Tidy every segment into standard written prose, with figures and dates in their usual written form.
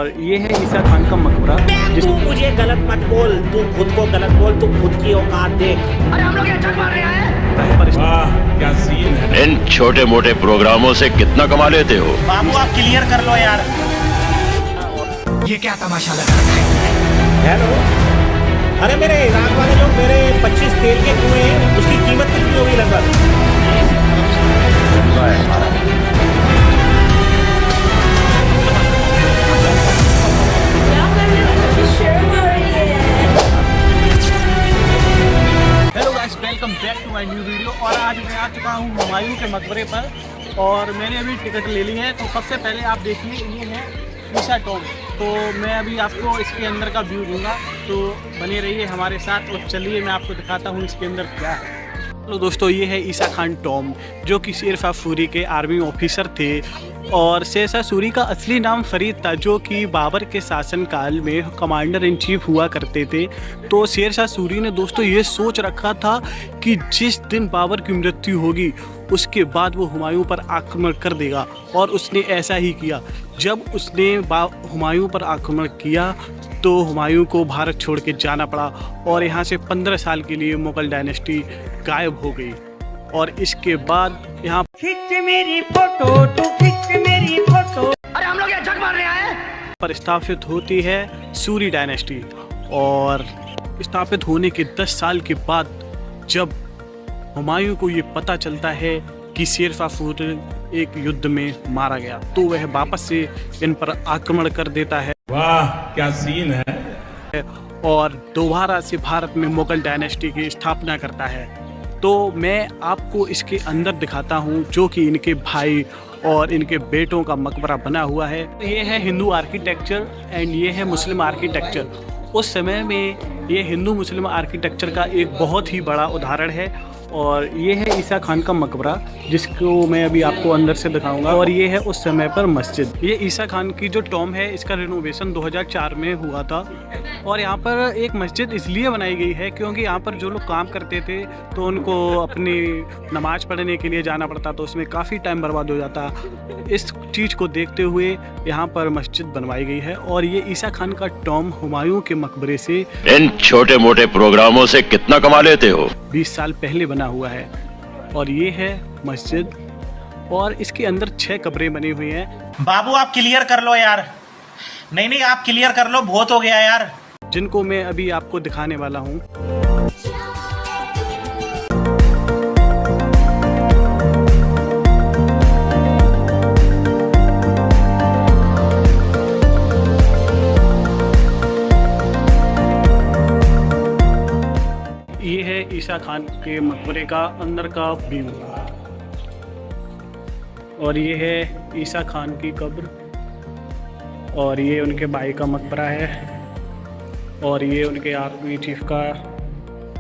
और ये है ईसा खान का मकबरा। तू मुझे गलत मत बोल, तू खुद को गलत बोल, तू खुद की औकात देख। अरे हम लोग ये जग मार रहे हैं। वाह क्या सीन है। इन छोटे मोटे प्रोग्रामों से कितना कमा लेते हो? बाबू आप क्लियर कर लो यार। ये क्या तमाशा लगा रखा है? हेलो, अरे मेरे इराक वाले लोग मेरे 25 तेल के कुएं हैं, उसकी कीमत कितनी होगी लगभग? Hello guys, welcome back to my new video. और आज मैं आ चुका हूँ हुमायूं के मकबरे पर और मैंने अभी टिकट ले ली है। तो सबसे पहले आप देखिए, ये है ईसा टॉम। तो मैं अभी आपको इसके अंदर का व्यू दूंगा, तो बने रहिए हमारे साथ और चलिए मैं आपको दिखाता हूँ इसके अंदर क्या है। हेलो दोस्तों, ये है ईसा खान टॉम, जो कि शेरशाह सूरी के आर्मी ऑफिसर थे। और शेरशाह सूरी का असली नाम फरीद था, जो कि बाबर के शासनकाल में कमांडर इन चीफ हुआ करते थे। तो शेरशाह सूरी ने दोस्तों ये सोच रखा था कि जिस दिन बाबर की मृत्यु होगी उसके बाद वो हुमायूं पर आक्रमण कर देगा, और उसने ऐसा ही किया। जब उसने हुमायूं पर आक्रमण किया तो हुमायूं को भारत छोड़ के जाना पड़ा और यहाँ से 15 साल के लिए मुगल डायनेस्टी गायब हो गई। और इसके बाद यहाँ खिंच मेरी फोटो, तू खिंच मेरी फोटो। अरे हम लोग ये जग मार रहे हैं। पर स्थापित होती है सूरी डायनेस्टी। और स्थापित होने के 10 साल के बाद जब हुमायूं को ये पता चलता है कि शेरशाह सूरी एक युद्ध में मारा गया, तो वह वापस से इन पर आक्रमण कर देता है वाह क्या सीन है। और दोबारा से भारत में मुगल डायनेस्टी की स्थापना करता है। तो मैं आपको इसके अंदर दिखाता हूँ, जो कि इनके भाई और इनके बेटों का मकबरा बना हुआ है। ये है हिंदू आर्किटेक्चर एंड ये है मुस्लिम आर्किटेक्चर। उस समय में ये हिंदू मुस्लिम आर्किटेक्चर का एक बहुत ही बड़ा उदाहरण है। और ये है ईसा खान का मकबरा, जिसको मैं अभी आपको अंदर से दिखाऊंगा। और ये है उस समय पर मस्जिद। ये ईसा खान की जो टॉम है, इसका रिनोवेशन 2004 में हुआ था। और यहाँ पर एक मस्जिद इसलिए बनाई गई है क्योंकि यहाँ पर जो लोग काम करते थे तो उनको अपनी नमाज पढ़ने के लिए जाना पड़ता, तो उसमें काफ़ी टाइम बर्बाद हो जाता। इस चीज़ को देखते हुए यहाँ पर मस्जिद बनवाई गई है। और ये ईसा खान का टॉम हुमायूं के मकबरे से इन छोटे मोटे प्रोग्रामों से कितना कमा लेते हो? 20 साल पहले बना हुआ है। और ये है मस्जिद, और इसके अंदर 6 कब्रें बनी हुई हैं, बाबू आप क्लियर कर लो यार। नहीं आप क्लियर कर लो, बहुत हो गया यार। जिनको मैं अभी आपको दिखाने वाला हूँ। ये है ईसा खान के मकबरे का अंदर का व्यू। और ये है ईसा खान की कब्र, और ये उनके भाई का मकबरा है, और ये उनके आर्मी चीफ का,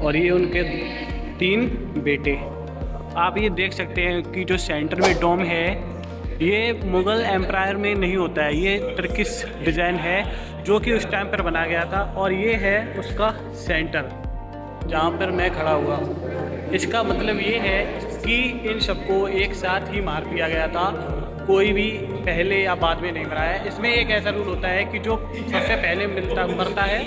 और ये उनके 3 बेटे। आप ये देख सकते हैं कि जो सेंटर में डोम है, ये मुग़ल एम्पायर में नहीं होता है, ये टर्किश डिज़ाइन है जो कि उस टाइम पर बनाया गया था। और ये है उसका सेंटर जहाँ पर मैं खड़ा हुआ हूँ। इसका मतलब ये है कि इन सबको एक साथ ही मार दिया गया था, कोई भी पहले या बाद में नहीं मरा है। इसमें एक ऐसा रूल होता है कि जो सबसे पहले मरता है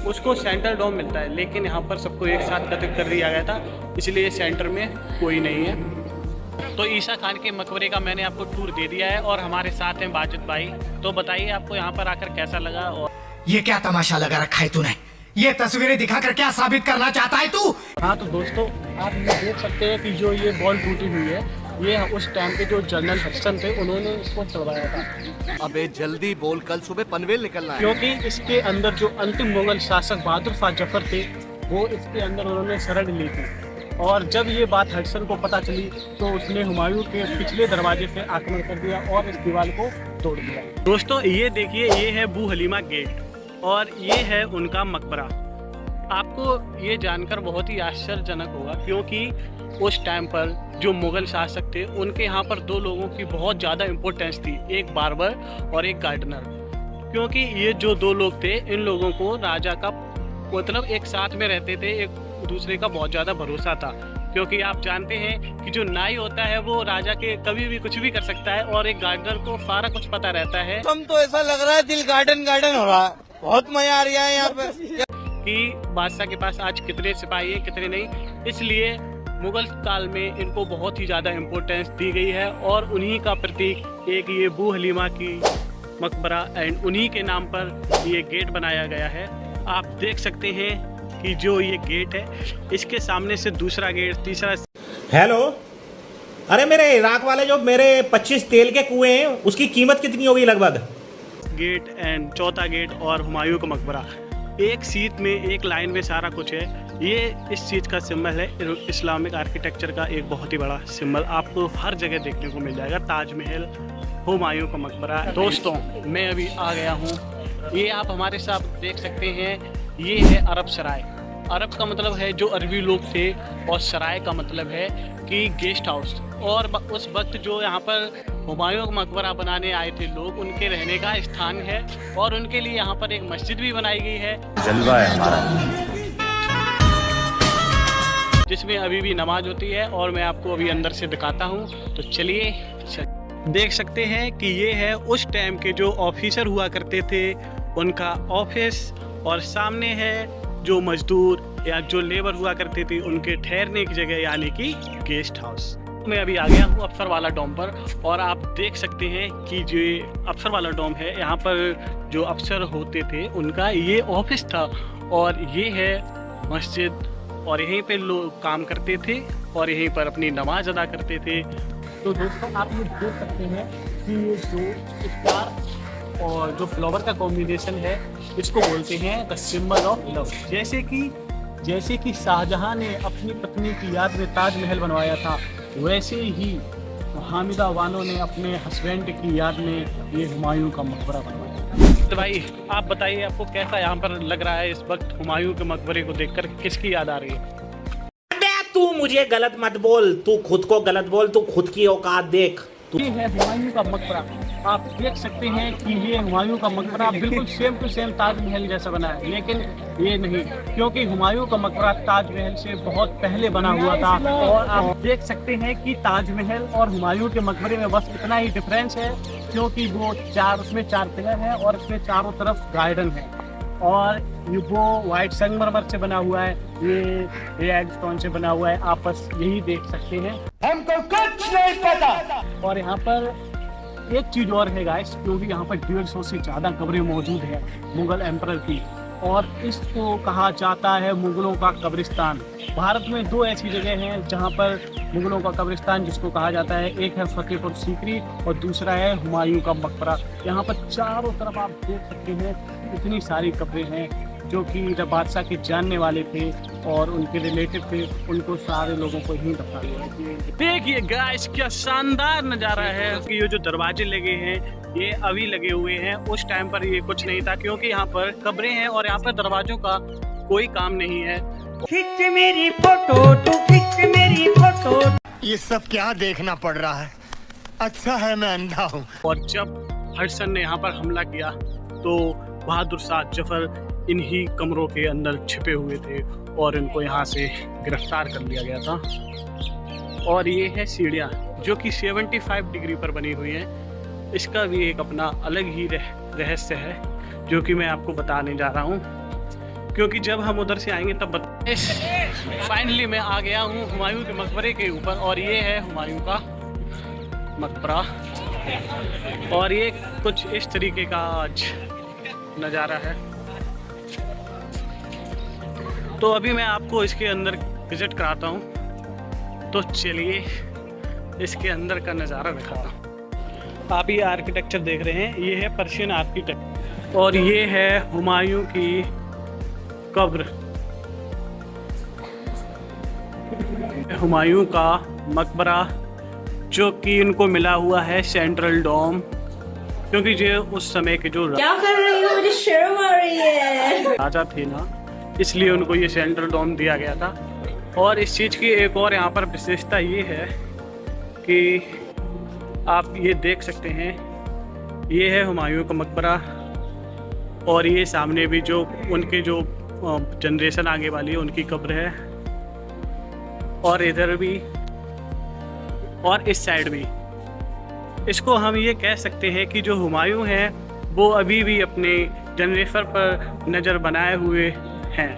उसको सेंटर डोम मिलता है, लेकिन यहाँ पर सबको एक साथ कत्ल कर दिया गया था, इसलिए सेंटर में कोई नहीं है। तो ईसा खान के मकबरे का मैंने आपको टूर दे दिया है और हमारे साथ हैं बाजिद भाई। तो बताइए आपको यहाँ पर आकर कैसा लगा। और ये क्या तमाशा लगा रखा है तूने? ये तस्वीरें दिखाकर क्या साबित करना चाहता है तू? हाँ तो दोस्तों, आप ये देख सकते हैं कि जो ये बॉल टूटी हुई है, ये उस टाइम पे जो जनरल हडसन थे उन्होंने इसको चढ़वाया था। अबे जल्दी बोल, कल सुबह पनवेल निकलना है। क्योंकि इसके अंदर जो अंतिम मुगल शासक बहादुर शाह जफर थे, वो इसके अंदर उन्होंने शरण ली थी। और जब ये बात हडसन को पता चली तो उसने हुमायूं के पिछले दरवाजे से आक्रमण कर दिया और इस दीवार को तोड़ दिया। दोस्तों ये देखिए, ये है बू हलीमा गेट और ये है उनका मकबरा। आपको ये जानकर बहुत ही आश्चर्यजनक होगा, क्योंकि उस टाइम पर जो मुग़ल शासक थे उनके यहाँ पर 2 लोगों की बहुत ज़्यादा इम्पोर्टेंस थी, एक बार्बर और एक गार्डनर। क्योंकि ये जो 2 लोग थे, इन लोगों को राजा का मतलब एक साथ में रहते थे, एक दूसरे का बहुत ज़्यादा भरोसा था। क्योंकि आप जानते हैं कि जो नाई होता है वो राजा के कभी भी कुछ भी कर सकता है और एक गार्डनर को सारा कुछ पता रहता है। हम तो ऐसा लग रहा है दिल गार्डन गार्डन हो रहा है, बहुत मजा आ रहा है यहाँ पे कि बादशाह के पास आज कितने सिपाही है कितने नहीं, इसलिए मुगल काल में इनको बहुत ही ज़्यादा इम्पोर्टेंस दी गई है और उन्हीं का प्रतीक एक ये बू हलीमा की मकबरा एंड उन्हीं के नाम पर ये गेट बनाया गया है। आप देख सकते हैं कि जो ये गेट है इसके सामने से दूसरा गेट, तीसरा। हेलो, अरे मेरे इराक वाले जो मेरे 25 तेल के कुएं हैं उसकी कीमत कितनी होगी लगभग? गेट एंड चौथा गेट और हुमायूं का मकबरा एक सीट में एक लाइन में सारा कुछ है। ये इस चीज़ का सिंबल है, इस्लामिक आर्किटेक्चर का एक बहुत ही बड़ा सिंबल आपको हर जगह देखने को मिल जाएगा। ताजमहल, हुमायूं का मकबरा। दोस्तों मैं अभी आ गया हूँ, ये आप हमारे साथ देख सकते हैं, ये है अरब सराय। अरब का मतलब है जो अरबी लोग थे और सराय का मतलब है कि गेस्ट हाउस। और उस वक्त जो यहाँ पर हुमायूं का मकबरा बनाने आए थे लोग, उनके रहने का स्थान है और उनके लिए यहाँ पर एक मस्जिद भी बनाई गई है, जलवा है हमारा, जिसमें अभी भी नमाज होती है और मैं आपको अभी अंदर से दिखाता हूँ। तो चलिए, देख सकते हैं कि ये है उस टाइम के जो ऑफिसर हुआ करते थे उनका ऑफिस, और सामने है जो मजदूर या जो लेबर हुआ करते थे उनके ठहरने की जगह यानी कि गेस्ट हाउस। मैं अभी आ गया हूँ अफसर वाला डोम पर और आप देख सकते हैं कि जो अफसर वाला डोम है, यहाँ पर जो अफसर होते थे उनका ये ऑफिस था और ये है मस्जिद, और यहीं पे लोग काम करते थे और यहीं पर अपनी नमाज अदा करते थे। तो दोस्तों आप ये देख सकते हैं कि ये जो स्टार और जो फ्लावर का कॉम्बिनेशन है इसको बोलते हैं द सिंबल ऑफ लव। जैसे कि शाहजहां ने अपनी पत्नी की याद में ताजमहल बनवाया था, वैसे ही हामिदा वानो ने अपने हस्बैंड की याद में ये हुमायूं का मकबरा बनवाया। तो भाई आप बताइए, आपको कैसा यहाँ पर लग रहा है इस वक्त हुमायूं के मकबरे को देखकर? किसकी याद आ रही है? तू मुझे गलत मत बोल, तू खुद को गलत बोल, तू खुद की औकात देख। ये है हुमायूं का मकबरा। आप देख सकते हैं कि ये हुमायूं का मकबरा बिल्कुल सेम टू सेम ताजमहल जैसा बना है, लेकिन ये नहीं, क्योंकि हुमायूं का मकबरा ताजमहल से बहुत पहले बना हुआ था। और आप देख सकते हैं कि ताजमहल और हुमायूं के मकबरे में बस इतना ही डिफरेंस है, क्योंकि वो उसमें 4 पिलर हैं और इसमें चारों तरफ गार्डन है, और ये वो वाइट संगमरमर से बना हुआ है, ये रेड स्टोन से बना हुआ है। आप बस यही देख सकते हैं, हमको कुछ नहीं पता। और यहाँ पर एक चीज और है गाइस, क्योंकि यहाँ पर 150 से ज़्यादा कब्रें मौजूद है मुगल एम्परर की, और इसको कहा जाता है मुगलों का कब्रिस्तान। भारत में 2 ऐसी जगह हैं जहाँ पर मुगलों का कब्रिस्तान जिसको कहा जाता है, एक है फतेहपुर सीकरी और दूसरा है हुमायूं का मकबरा। यहाँ पर चारों तरफ आप देख सकते हैं इतनी सारी कब्रें हैं जो कि जब बादशाह के जानने वाले थे और उनके रिलेटिव थे, उनको सारे लोगों को ही दफना दिया। देखिए गाइस क्या शानदार नज़ारा है कि ये जो दरवाजे लगे हैं ये अभी लगे हुए हैं, उस टाइम पर ये कुछ नहीं था, क्योंकि यहाँ पर कब्रें हैं और यहाँ पर दरवाजों का कोई काम नहीं है। खिंच मेरी फोटो, तू खिंच मेरी फोटो। ये सब क्या देखना पड़ रहा है? अच्छा है मैं अंधा हूँ। और जब हडसन ने यहाँ पर हमला किया तो बहादुर शाह जफर इन्हीं कमरों के अंदर छिपे हुए थे और इनको यहाँ से गिरफ्तार कर लिया गया था। और ये है सीढ़ियाँ जो कि 75 डिग्री पर बनी हुई हैं। इसका भी एक अपना अलग ही रहस्य है जो कि मैं आपको बताने जा रहा हूँ, क्योंकि जब हम उधर से आएंगे तब फाइनली मैं आ गया हूँ हुमायूं के मकबरे के ऊपर, और ये है हुमायूं का मकबरा। और ये कुछ इस तरीके का आज नज़ारा है। तो अभी मैं आपको इसके अंदर विजिट कराता हूँ, तो चलिए इसके अंदर का नज़ारा दिखाता हूँ। आप ये आर्किटेक्चर देख रहे हैं, ये है पर्शियन आर्किटेक्चर, और ये है हुमायूं की कब्र, हुमायूं का मकबरा, जो कि इनको मिला हुआ है सेंट्रल डोम, क्योंकि जो उस समय के जो क्या कर रही हो, मुझे शर्म आ रही है, राजा थे ना, इसलिए उनको ये सेंट्रल डोम दिया गया था। और इस चीज़ की एक और यहाँ पर विशेषता ये है कि आप ये देख सकते हैं, ये है हुमायूं का मकबरा, और ये सामने भी जो उनके जो जनरेशन आगे वाली है उनकी कब्र है। और इधर भी और इस साइड भी। इसको हम ये कह सकते हैं कि जो हुमायूं हैं वो अभी भी अपने जनरेशन पर नज़र बनाए हुए हैं।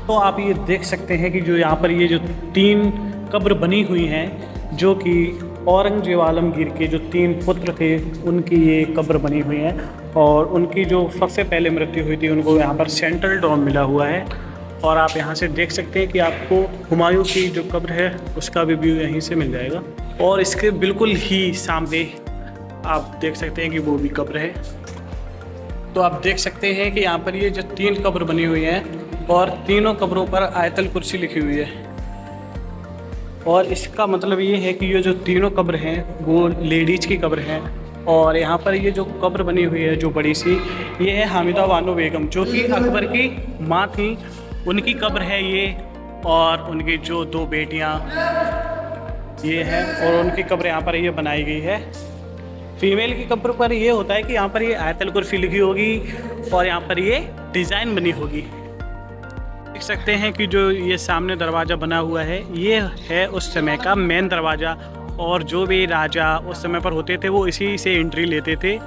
तो आप ये देख सकते हैं कि जो यहाँ पर ये जो 3 कब्र बनी हुई हैं, जो कि औरंगजेब आलमगीर के जो 3 पुत्र थे उनकी ये कब्र बनी हुई है। और उनकी जो सबसे पहले मृत्यु हुई थी उनको यहाँ पर सेंट्रल डोम मिला हुआ है। और आप यहाँ से देख सकते हैं कि आपको हुमायूं की जो कब्र है उसका भी व्यू यहीं से मिल जाएगा। और इसके बिल्कुल ही सामने आप देख सकते हैं कि वो भी कब्र है। तो आप देख सकते हैं कि यहाँ पर ये जो 3 कब्र बनी हुई हैं और तीनों कब्रों पर आयतल कुर्सी लिखी हुई है। और इसका मतलब ये है कि ये जो तीनों कब्र हैं वो लेडीज़ की कब्र हैं। और यहाँ पर ये जो कब्र बनी हुई है जो बड़ी सी, ये है हामिदा बानो बेगम, जो कि अकबर की माँ थी, उनकी कब्र है ये। और उनकी जो 2 बेटियाँ ये है और उनकी कब्र यहाँ पर ये बनाई गई है। फीमेल की कब्र पर ये होता है कि यहाँ पर ये आयतल कुर्सी लिखी होगी और यहाँ पर ये डिज़ाइन बनी होगी। देख सकते हैं कि जो ये सामने दरवाज़ा बना हुआ है ये है उस समय का मेन दरवाज़ा। और जो भी राजा उस समय पर होते थे वो इसी से एंट्री लेते थे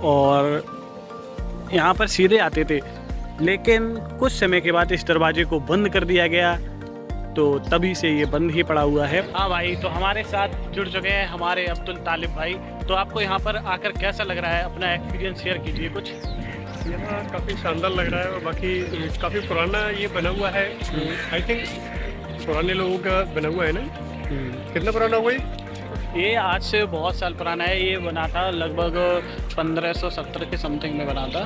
और यहाँ पर सीधे आते थे। लेकिन कुछ समय के बाद इस दरवाजे को बंद कर दिया गया, तो तभी से ये बंद ही पड़ा हुआ है। हाँ भाई, तो हमारे साथ जुड़ चुके हैं हमारे अब्दुल तालिब भाई। तो आपको यहाँ पर आकर कैसा लग रहा है, अपना एक्सपीरियंस शेयर कीजिए कुछ। यहाँ काफ़ी शानदार लग रहा है और बाकी काफ़ी पुराना ये बना हुआ है। आई थिंक पुराने लोगों का बना हुआ है ना। कितना पुराना हुआ ये? आज से बहुत साल पुराना है। ये बना था लगभग 1570 के समथिंग में बना था।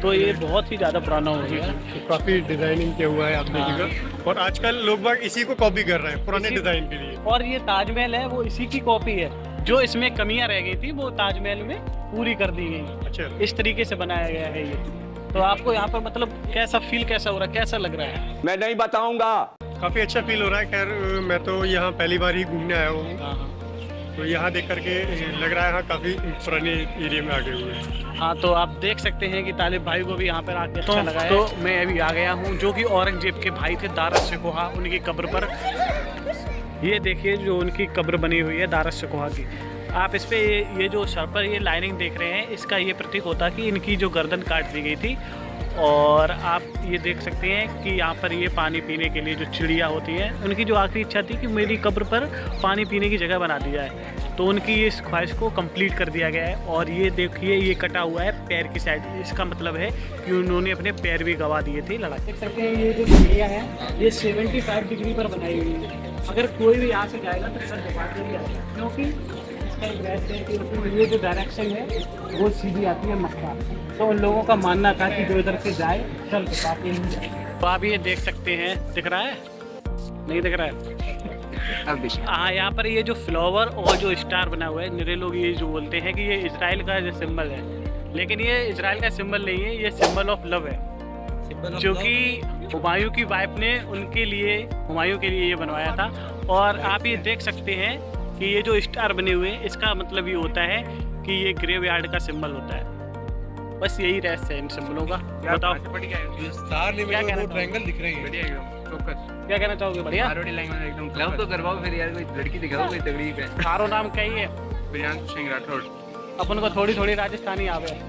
तो ये बहुत ही ज़्यादा पुराना हो गया। काफ़ी डिज़ाइनिंग किया हुआ है आपने देखा। और आजकल लोग बाग इसी को कॉपी कर रहे हैं पुराने डिज़ाइन के लिए। और ये ताजमहल है वो इसी की कॉपी है। जो इसमें कमियां रह गई थी वो ताजमहल में पूरी कर दी गई। अच्छा, इस तरीके से बनाया गया है ये। तो आपको यहाँ पर मतलब कैसा फील कैसा हो रहा है, कैसा लग रहा है? मैं नहीं बताऊंगा। काफ़ी अच्छा फील हो रहा है। खैर मैं तो यहाँ पहली बार ही घूमने आया हूँ, तो यहाँ देख करके लग रहा है यहाँ काफ़ी पुराने एरिया में आ गए हुए हैं। हाँ, तो आप देख सकते हैं कि तालिब भाई को भी यहाँ पर आके अच्छा लगा है। तो मैं अभी आ गया हूँ जो कि औरंगजेब के भाई थे दारस शिकोहा, उनकी कब्र पर। ये देखिए जो उनकी कब्र बनी हुई है दारस शिकोहा की। आप इस पे ये जो सर पर ये लाइनिंग देख रहे हैं, इसका ये प्रतीक होता है कि इनकी जो गर्दन काट दी गई थी। और आप ये देख सकते हैं कि यहाँ पर ये पानी पीने के लिए जो चिड़िया होती है, उनकी जो आखिरी इच्छा थी कि मेरी कब्र पर पानी पीने की जगह बना दी जाए, तो उनकी ये ख्वाहिश को कंप्लीट कर दिया गया है। और ये देखिए ये कटा हुआ है पैर की साइड, इसका मतलब है कि उन्होंने अपने पैर भी गंवा दिए थे लड़ाई। देख सकते हैं ये जो चिड़िया है ये 75 डिग्री पर बनाई हुई है। अगर कोई भी यहाँ से जाएगा तो सर दिखा के आएगा, क्योंकि ये जो डायरेक्शन है वो सीधी आती है मक्का। तो उन लोगों का मानना था कि जो इधर से जाए चल पाते हैं। तो आप ये देख सकते हैं, दिख रहा है नहीं दिख रहा है? हाँ, यहाँ पर ये जो फ्लावर और जो स्टार बना हुआ है, मेरे लोग ये जो बोलते हैं कि ये इजराइल का जो सिंबल है, लेकिन ये इजराइल का सिंबल नहीं है, ये सिंबल ऑफ लव है। जो कि हुमायूं की वाइफ ने उनके लिए, हुमायूं के लिए ये बनवाया था। और आप ये देख सकते हैं कि ये जो स्टार बने हुए हैं, इसका मतलब ये होता है कि ये ग्रेवयार्ड का सिंबल होता है। बस यही रहस्य है इन सिंबलों का। बताओ स्टार नहीं, क्या कहना ट्रायंगल दिख रही है। क्या कहना चाहोगे? बढ़िया क्लब तो करवाओ फिर यार, कोई लड़की दिखाओ कोई तगड़ी पे। थारो नाम क्या ही है? प्रियांशु सिंह राठौड़। अपन को थोड़ी थोड़ी राजस्थानी आवे।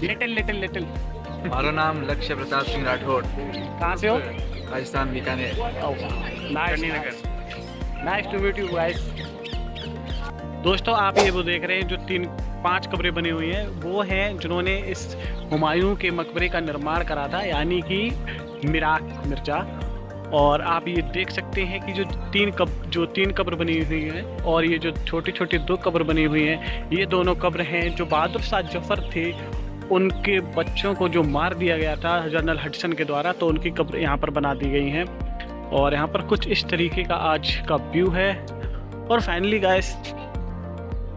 Little little little. हमारा नाम लक्ष्य प्रताप सिंह राठौड़। कहाँ से हो? Rajasthan Bikaner. Nice to meet you guys. दोस्तों आप ये वो देख रहे हैं जो 5 कब्रें बनी हुई हैं, वो हैं जिन्होंने इस हुमायूं के मकबरे का निर्माण करा था, यानी कि मिराक मिर्जा। और आप ये देख सकते हैं कि जो 3 कब्र बनी हुई हैं और ये जो छोटी छोटी 2 कब्र बनी हुई हैं, ये दोनों कब्र हैं जो बहादुर शाह जफर थे, उनके बच्चों को जो मार दिया गया था जनरल हडसन के द्वारा, तो उनकी कब्र यहाँ पर बना दी गई हैं। और यहाँ पर कुछ इस तरीके का आज का व्यू है। और फाइनली गाइस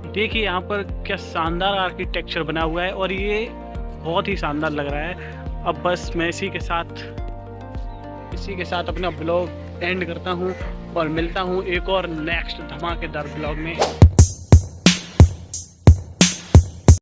देखिए यहाँ पर क्या शानदार आर्किटेक्चर बना हुआ है और ये बहुत ही शानदार लग रहा है। अब बस मैं इसी के साथ अपना ब्लॉग एंड करता हूँ और मिलता हूँ एक और नेक्स्ट धमाकेदार ब्लॉग में।